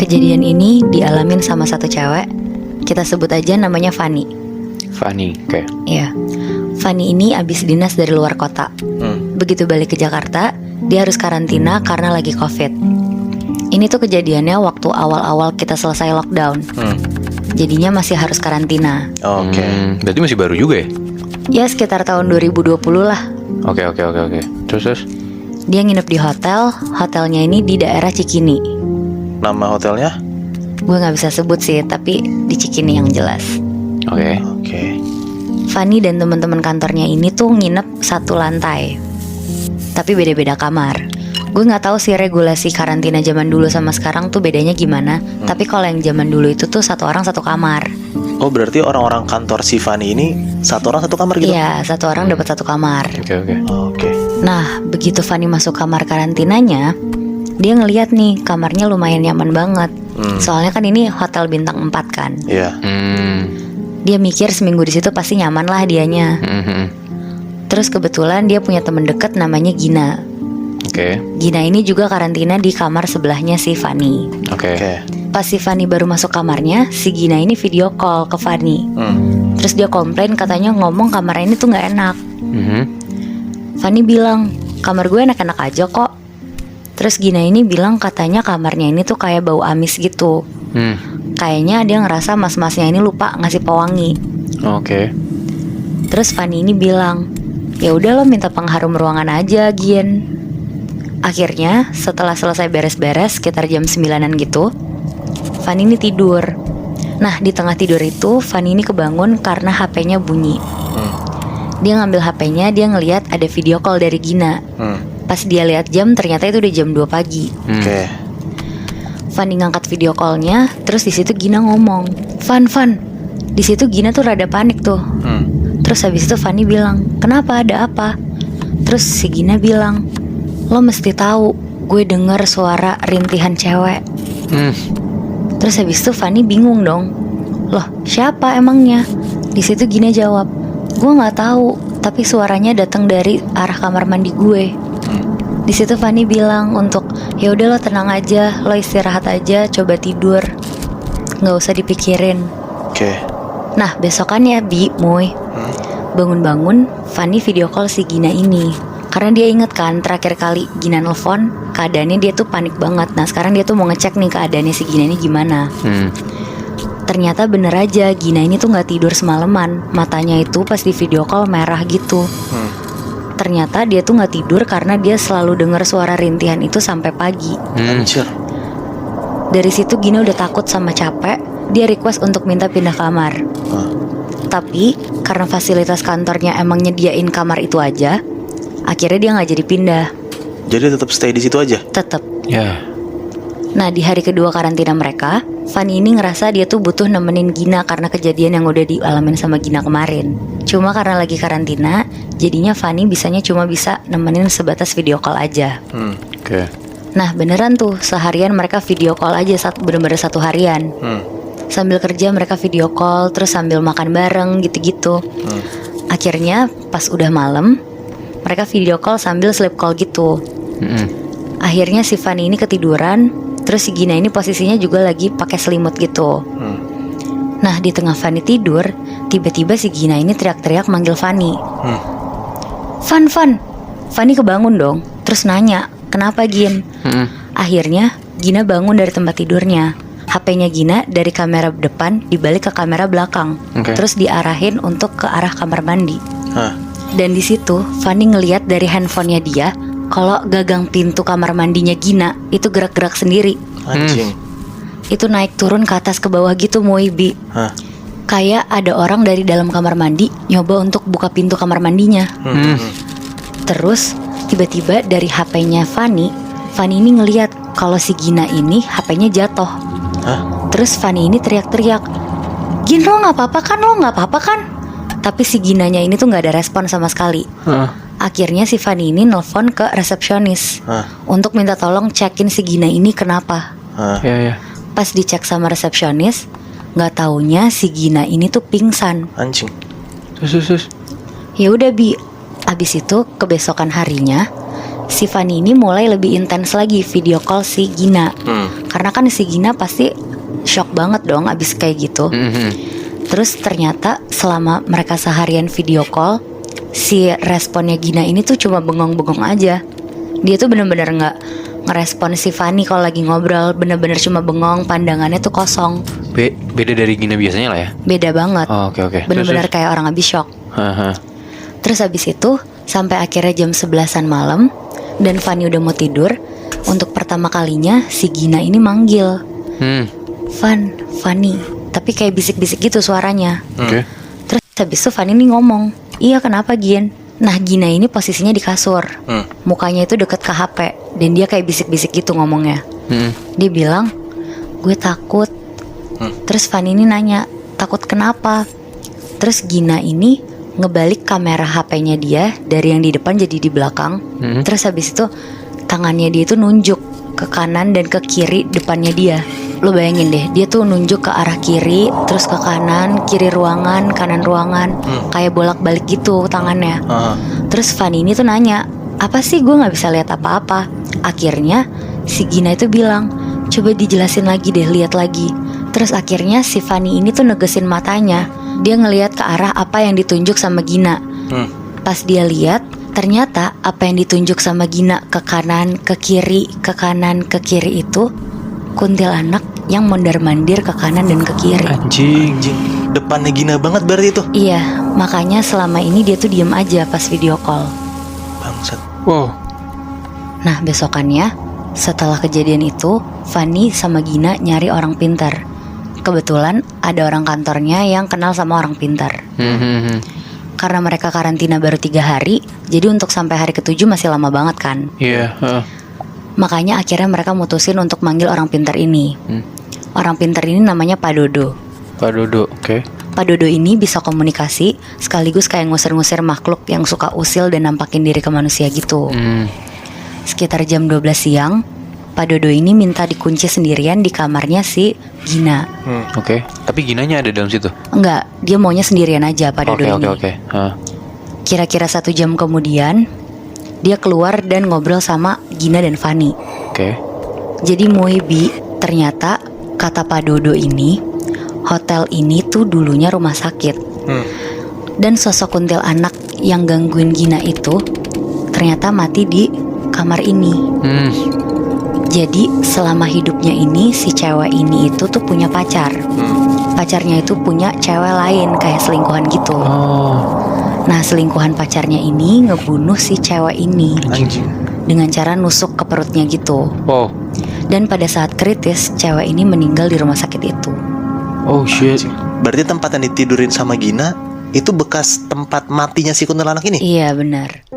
Kejadian ini dialamin sama satu cewek. Kita sebut aja namanya Fanny. Fanny, oke. Iya. Fanny ini abis dinas dari luar kota. Begitu balik ke Jakarta, dia harus karantina karena lagi COVID. Ini tuh kejadiannya waktu awal-awal kita selesai lockdown. Jadinya masih harus karantina. Oke. Berarti masih baru juga ya? Ya sekitar tahun 2020 lah. Oke. Terus? Dia nginep di hotel. Hotelnya ini di daerah Cikini. Nama hotelnya? Gue gak bisa sebut sih, tapi di Cikini yang jelas. Oke. Oke. Fanny dan teman-teman kantornya ini tuh nginep satu lantai, tapi beda-beda kamar. Gue nggak tahu sih regulasi karantina zaman dulu sama sekarang tuh bedanya gimana. Tapi kalau yang zaman dulu itu tuh satu orang satu kamar. Oh, berarti orang-orang kantor si Fanny ini satu orang satu kamar gitu? Iya, satu orang dapat satu kamar. Oke. Oke. Nah, begitu Fanny masuk kamar karantinanya, dia ngeliat nih kamarnya lumayan nyaman banget. Soalnya kan ini hotel bintang 4 kan. Iya. Dia mikir seminggu di situ pasti nyaman lah dianya. Terus kebetulan dia punya temen deket namanya Gina. Oke. Gina ini juga karantina di kamar sebelahnya si Fanny. Oke. Pas si Fanny baru masuk kamarnya, si Gina ini video call ke Fanny. Terus dia komplain katanya ngomong kamarnya ini tuh gak enak. Fanny bilang, kamar gue enak-enak aja kok. Terus Gina ini bilang katanya kamarnya ini tuh kayak bau amis gitu. Kayaknya dia ngerasa mas-masnya ini lupa ngasih pewangi. Oke. Terus Fanny ini bilang, ya udah lo minta pengharum ruangan aja, Gin. Akhirnya setelah selesai beres-beres sekitar jam 9-an gitu, Fanny ini tidur. Nah di tengah tidur itu Fanny ini kebangun karena HP-nya bunyi. Dia ngambil HP-nya, dia ngeliat ada video call dari Gina. Pas dia lihat jam ternyata itu udah jam 2 pagi. Oke. Fanny ngangkat video call-nya, terus di situ Gina ngomong, Fan. Di situ Gina tuh rada panik tuh. Terus habis itu Fanny bilang, kenapa, ada apa? Terus si Gina bilang, lo mesti tahu, gue denger suara rintihan cewek. Terus habis itu Fanny bingung dong. Loh, siapa emangnya? Di situ Gina jawab, gue nggak tahu, tapi suaranya datang dari arah kamar mandi gue. Di situ Fanny bilang untuk, ya udah lo tenang aja, lo istirahat aja, coba tidur, nggak usah dipikirin. Oke. Nah besokannya Moy, bangun-bangun Fanny video call si Gina ini. Karena dia inget kan terakhir kali Gina nelfon, keadaannya dia tuh panik banget. Nah sekarang dia tuh mau ngecek nih keadaannya si Gina ini gimana. Ternyata bener aja Gina ini tuh gak tidur semalaman. Matanya itu pas di video call merah gitu. Ternyata dia tuh gak tidur karena dia selalu denger suara rintihan itu sampai pagi. Anjir. Dari situ Gina udah takut sama capek. Dia request untuk minta pindah kamar. Tapi karena fasilitas kantornya emang nyediain kamar itu aja, akhirnya dia gak jadi pindah. Jadi tetap stay di situ aja? Tetep. Ya. Nah di hari kedua karantina mereka, Fanny ini ngerasa dia tuh butuh nemenin Gina karena kejadian yang udah dialamin sama Gina kemarin. Cuma karena lagi karantina, jadinya Fanny bisanya cuma bisa nemenin sebatas video call aja. Oke. Nah beneran tuh seharian mereka video call aja, bener-bener satu harian. Sambil kerja mereka video call, terus sambil makan bareng gitu-gitu. Akhirnya pas udah malam, mereka video call sambil sleep call gitu. Akhirnya si Fanny ini ketiduran. Terus si Gina ini posisinya juga lagi pakai selimut gitu. Nah di tengah Fanny tidur, tiba-tiba si Gina ini teriak-teriak manggil Fanny. Fan. Fanny kebangun dong. Terus nanya, kenapa Gin? Akhirnya Gina bangun dari tempat tidurnya. HP-nya Gina dari kamera depan dibalik ke kamera belakang. Terus diarahin untuk ke arah kamar mandi. Dan di situ Fanny ngeliat dari handphonenya dia kalau gagang pintu kamar mandinya Gina itu gerak-gerak sendiri. Anjing. Itu naik turun ke atas ke bawah gitu Moibi. Kayak ada orang dari dalam kamar mandi nyoba untuk buka pintu kamar mandinya. Terus tiba-tiba dari HP-nya Fanny ini ngeliat kalau si Gina ini HP-nya jatuh. Terus Fanny ini teriak-teriak, Gin lo gak apa-apa kan? Tapi si Ginanya ini tuh gak ada respon sama sekali. Akhirnya si Fanny ini nelfon ke resepsionis untuk minta tolong cekin si Gina ini kenapa. Ya. Pas dicek sama resepsionis, nggak taunya si Gina ini tuh pingsan. Anjing. Terus. Ya udah Bi, abis itu kebesokan harinya si Fanny ini mulai lebih intens lagi video call si Gina. Karena kan si Gina pasti shock banget dong abis kayak gitu. Terus ternyata selama mereka seharian video call, si responnya Gina ini tuh cuma bengong-bengong aja. Dia tuh bener-bener gak ngerespon si Fanny kalau lagi ngobrol. Bener-bener cuma bengong, pandangannya tuh kosong. Beda dari Gina biasanya lah ya. Beda banget. Oh, oke. Bener-bener kayak orang abis shock. Terus habis itu sampai akhirnya jam 11-an malam dan Fanny udah mau tidur. Untuk pertama kalinya si Gina ini manggil, Fanny, tapi kayak bisik-bisik gitu suaranya. Terus habis itu Fanny ini ngomong, iya kenapa Gin? Nah Gina ini posisinya di kasur, mukanya itu deket ke HP, dan dia kayak bisik-bisik gitu ngomongnya. Dia bilang, gue takut. Terus Fanny ini nanya, takut kenapa? Terus Gina ini ngebalik kamera HP-nya dia dari yang di depan jadi di belakang. Terus habis itu tangannya dia itu nunjuk ke kanan dan ke kiri depannya dia. Lo bayangin deh, dia tuh nunjuk ke arah kiri, terus ke kanan, kiri ruangan, kanan ruangan, kayak bolak-balik gitu tangannya. Terus Fanny ini tuh nanya, apa sih gue gak bisa lihat apa-apa? Akhirnya si Gina itu bilang, coba dijelasin lagi deh, lihat lagi. Terus akhirnya si Fanny ini tuh negesin matanya. Dia ngelihat ke arah apa yang ditunjuk sama Gina. Pas dia lihat, ternyata apa yang ditunjuk sama Gina ke kanan, ke kiri, ke kanan, ke kiri itu kuntilanak yang mondar-mandir ke kanan dan ke kiri. Anjing. Depannya Gina banget berarti itu. Iya, makanya selama ini dia tuh diem aja pas video call. Bangsat. Wow. Nah besokannya, setelah kejadian itu, Fanny sama Gina nyari orang pintar. Kebetulan ada orang kantornya yang kenal sama orang pintar. Karena mereka karantina baru 3 hari, jadi untuk sampai hari ke-7 masih lama banget kan. Iya. Makanya akhirnya mereka mutusin untuk manggil orang pintar ini. Orang pintar ini namanya Pak Dodo. Pak Dodo, oke. Pak Dodo ini bisa komunikasi, sekaligus kayak ngusir-ngusir makhluk yang suka usil dan nampakin diri ke manusia gitu. Sekitar jam 12 siang, Pak Dodo ini minta dikunci sendirian di kamarnya si Gina. Oke. Tapi Ginanya ada dalam situ? Enggak, dia maunya sendirian aja Pak Dodo ini. Oke. Kira-kira 1 jam kemudian, dia keluar dan ngobrol sama Gina dan Fanny. Oke. Jadi Muibi, ternyata kata Pak Dodo ini, hotel ini tuh dulunya rumah sakit. Dan sosok kuntilanak yang gangguin Gina itu ternyata mati di kamar ini. Jadi selama hidupnya ini si cewek ini itu tuh punya pacar. Pacarnya itu punya cewek lain kayak selingkuhan gitu. Nah selingkuhan pacarnya ini ngebunuh si cewek ini. Anjing. Dengan cara nusuk ke perutnya gitu. Dan pada saat kritis cewek ini meninggal di rumah sakit itu. Oh shit. Berarti tempat yang ditidurin sama Gina itu bekas tempat matinya si kuntilanak ini? Iya benar.